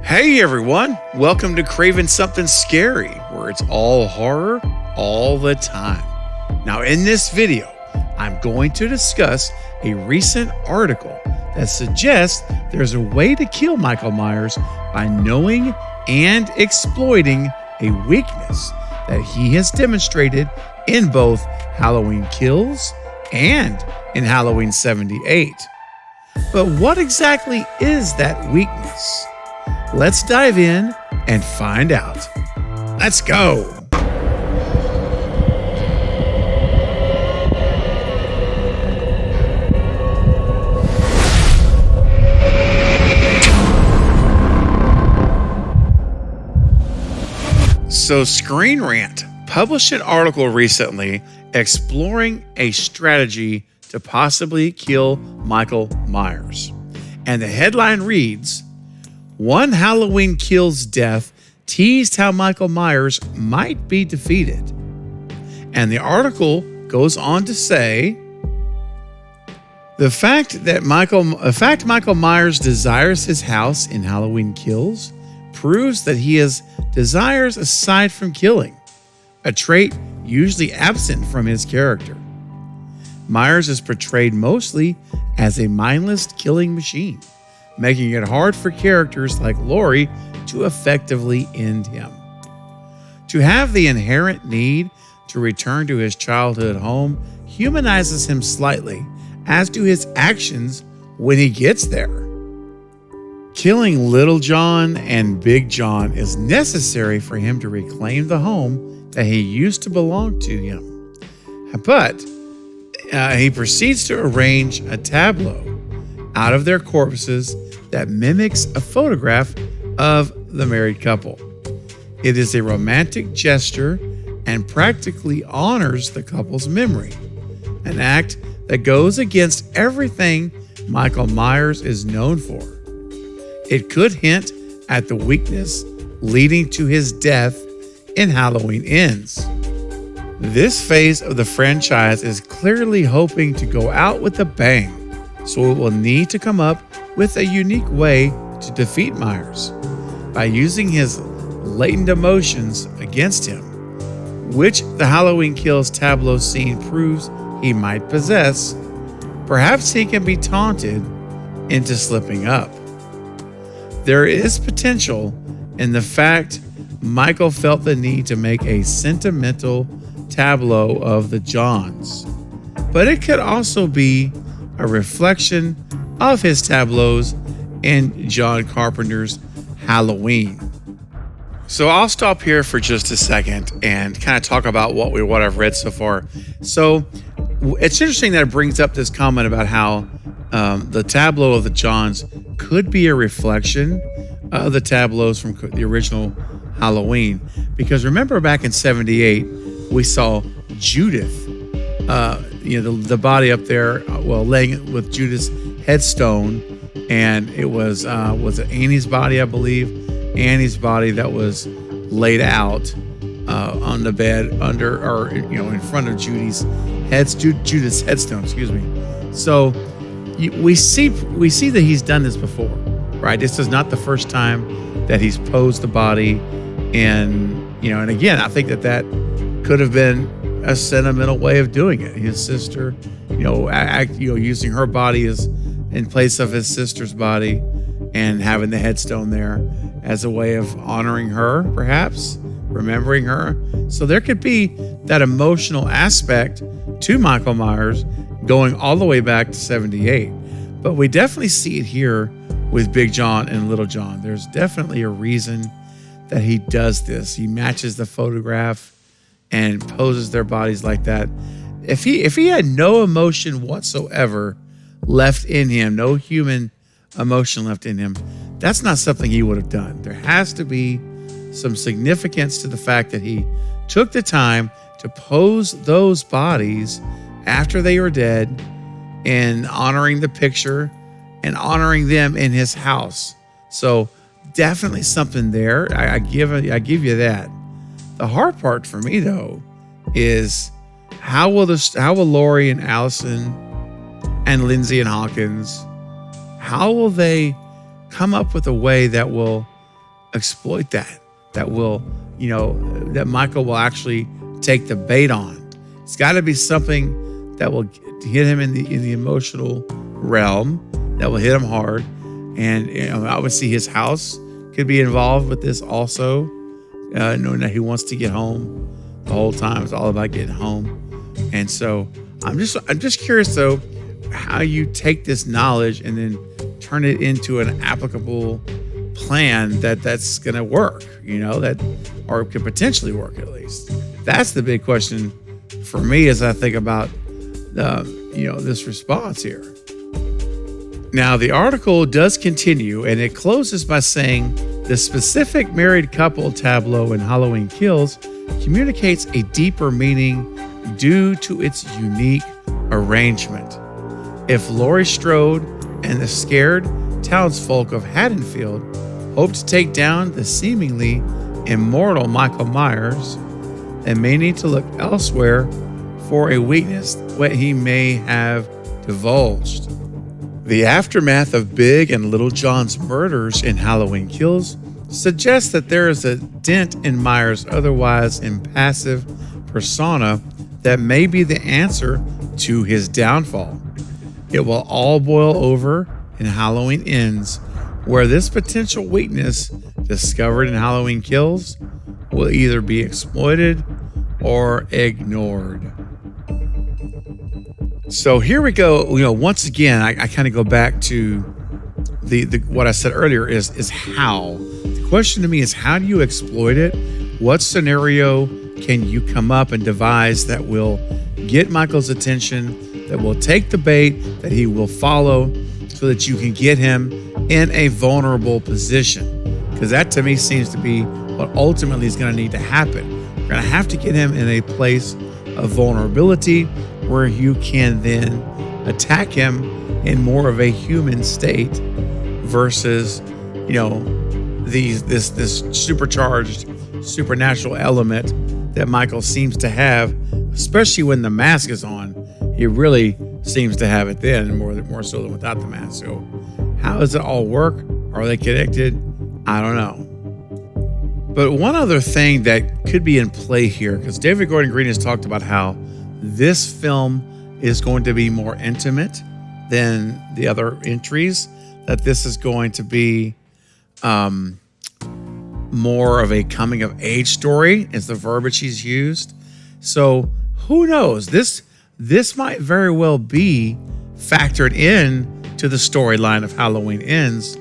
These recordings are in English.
Hey everyone, welcome to Craving Something Scary, where it's all horror all the time. Now in this video, I'm going to discuss a recent article that suggests there's a way to kill Michael Myers by knowing and exploiting a weakness that he has demonstrated in both Halloween Kills and in Halloween 78. But what exactly is that weakness? Let's dive in and find out. Let's go. So Screen Rant published an article recently exploring a strategy to possibly kill Michael Myers. And the headline reads, "One Halloween Kills death teased how Michael Myers might be defeated." And the article goes on to say, the fact Michael Myers desires his house in Halloween Kills proves that he has desires aside from killing, a trait usually absent from his character. Myers is portrayed mostly as a mindless killing machine, making it hard for characters like Laurie to effectively end him. To have the inherent need to return to his childhood home humanizes him slightly, as do his actions when he gets there. Killing Little John and Big John is necessary for him to reclaim the home that he used to belong to him. But he proceeds to arrange a tableau out of their corpses that mimics a photograph of the married couple. It is a romantic gesture and practically honors the couple's memory, an act that goes against everything Michael Myers is known for. It could hint at the weakness leading to his death in Halloween Ends. This phase of the franchise is clearly hoping to go out with a bang, so it will need to come up with a unique way to defeat Myers by using his latent emotions against him, which the Halloween Kills tableau scene proves he might possess. Perhaps he can be taunted into slipping up. There is potential in the fact Michael felt the need to make a sentimental tableau of the Johns, but it could also be a reflection of his tableaus in John Carpenter's Halloween. So I'll stop here for just a second and kind of talk about what I've read so far. So it's interesting that it brings up this comment about how the tableau of the Johns could be a reflection of the tableaus from the original Halloween, because remember back in 78 we saw Judith, the body up there, laying with Judith's headstone, and it was it Annie's body, I believe, Annie's body that was laid out on the bed in front of Judith's headstone. Excuse me. So we see that he's done this before, right? This is not the first time that he's posed the body, and again, I think that could have been a sentimental way of doing it. His sister, using her body as in place of his sister's body, and having the headstone there as a way of honoring her, perhaps remembering her. So there could be that emotional aspect to Michael Myers going all the way back to 78. But we definitely see it here with Big John and Little John. There's definitely a reason that he does this. He matches the photograph and poses their bodies like that. If he had no emotion whatsoever left in him, no human emotion left in him, that's not something he would have done. There has to be some significance to the fact that he took the time to pose those bodies after they were dead, and honoring the picture and honoring them in his house. So definitely something there. I give you that. The hard part for me though is how will Laurie and Allison and Lindsay and Hawkins, how will they come up with a way that will exploit that. That will, that Michael will actually take the bait on. It's got to be something that will hit him in the emotional realm, that will hit him hard. And obviously his house could be involved with this also, knowing that he wants to get home the whole time. It's all about getting home. And so I'm just curious though, how you take this knowledge and then turn it into an applicable plan that's going to work, or could potentially work at least. That's the big question for me as I think about this response here. Now, the article does continue, and it closes by saying the specific married couple tableau in Halloween Kills communicates a deeper meaning due to its unique arrangement. If Laurie Strode and the scared townsfolk of Haddonfield hope to take down the seemingly immortal Michael Myers, they may need to look elsewhere for a weakness what he may have divulged. The aftermath of Big and Little John's murders in Halloween Kills suggests that there is a dent in Myers' otherwise impassive persona that may be the answer to his downfall. It will all boil over in Halloween Ends, where this potential weakness discovered in Halloween Kills will either be exploited or ignored. So here we go. Once again, I kind of go back to the what I said earlier is how. The question to me is, how do you exploit it? What scenario can you come up and devise that will get Michael's attention, that will take the bait, that he will follow, so that you can get him in a vulnerable position? Because that to me seems to be what ultimately is going to need to happen. We're going to have to get him in a place of vulnerability where you can then attack him in more of a human state versus, this supercharged supernatural element that Michael seems to have, especially when the mask is on. He really seems to have it then more so than without the mask. So how does it all work? Are they connected? I don't know. But one other thing that could be in play here, because David Gordon Green has talked about how this film is going to be more intimate than the other entries, that this is going to be more of a coming of age story is the verbiage he's used. So who knows? This might very well be factored in to the storyline of Halloween Ends,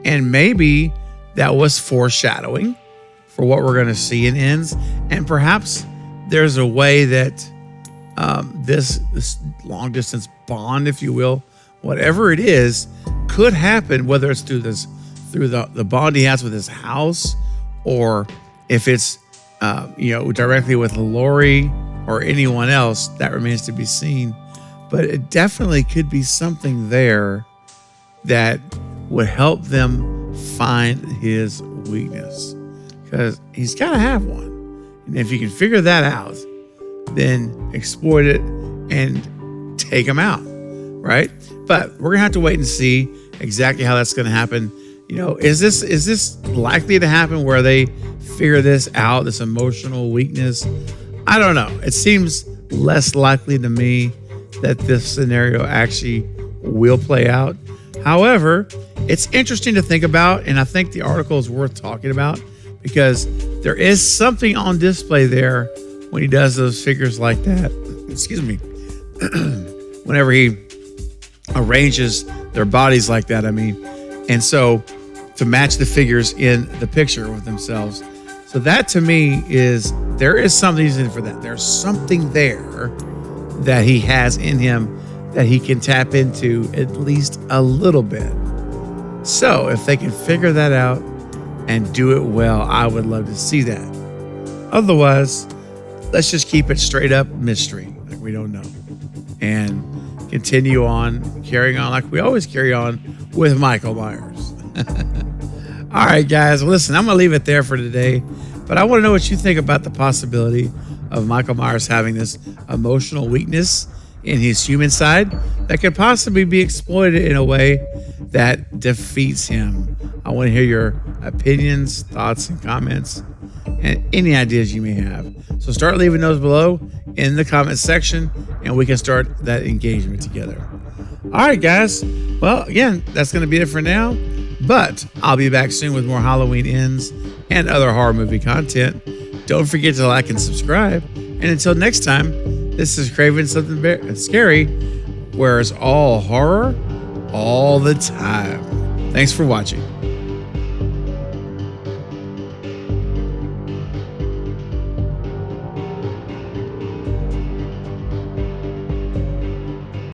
and maybe that was foreshadowing for what we're going to see in Ends, and perhaps there's a way that this long distance bond, if you will, whatever it is, could happen, whether it's through the bond he has with his house, or if it's directly with Laurie or anyone else. That remains to be seen. But it definitely could be something there that would help them find his weakness, because he's got to have one. And if you can figure that out, then exploit it and take him out, right? But we're gonna have to wait and see exactly how that's gonna happen. Is this likely to happen where they figure this out, this emotional weakness? I don't know. It seems less likely to me that this scenario actually will play out. However, it's interesting to think about, and I think the article is worth talking about, because there is something on display there when he does those figures like that. Excuse me. Whenever he arranges their bodies like that, and so to match the figures in the picture with themselves. So that to me there is something in for that. There's something there that he has in him that he can tap into at least a little bit. So if they can figure that out and do it well, I would love to see that. Otherwise, let's just keep it straight up mystery, like we don't know, and continue on carrying on like we always carry on with Michael Myers. All right, guys. Well, listen, I'm going to leave it there for today, but I want to know what you think about the possibility of Michael Myers having this emotional weakness in his human side that could possibly be exploited in a way that defeats him. I want to hear your opinions, thoughts, and comments, and any ideas you may have. So start leaving those below in the comment section, and we can start that engagement together. All right, guys. Well, again, that's going to be it for now, but I'll be back soon with more Halloween ends and other horror movie content. Don't forget to like and subscribe. And until next time, this is Craven Something Scary, where it's all horror all the time. Thanks for watching.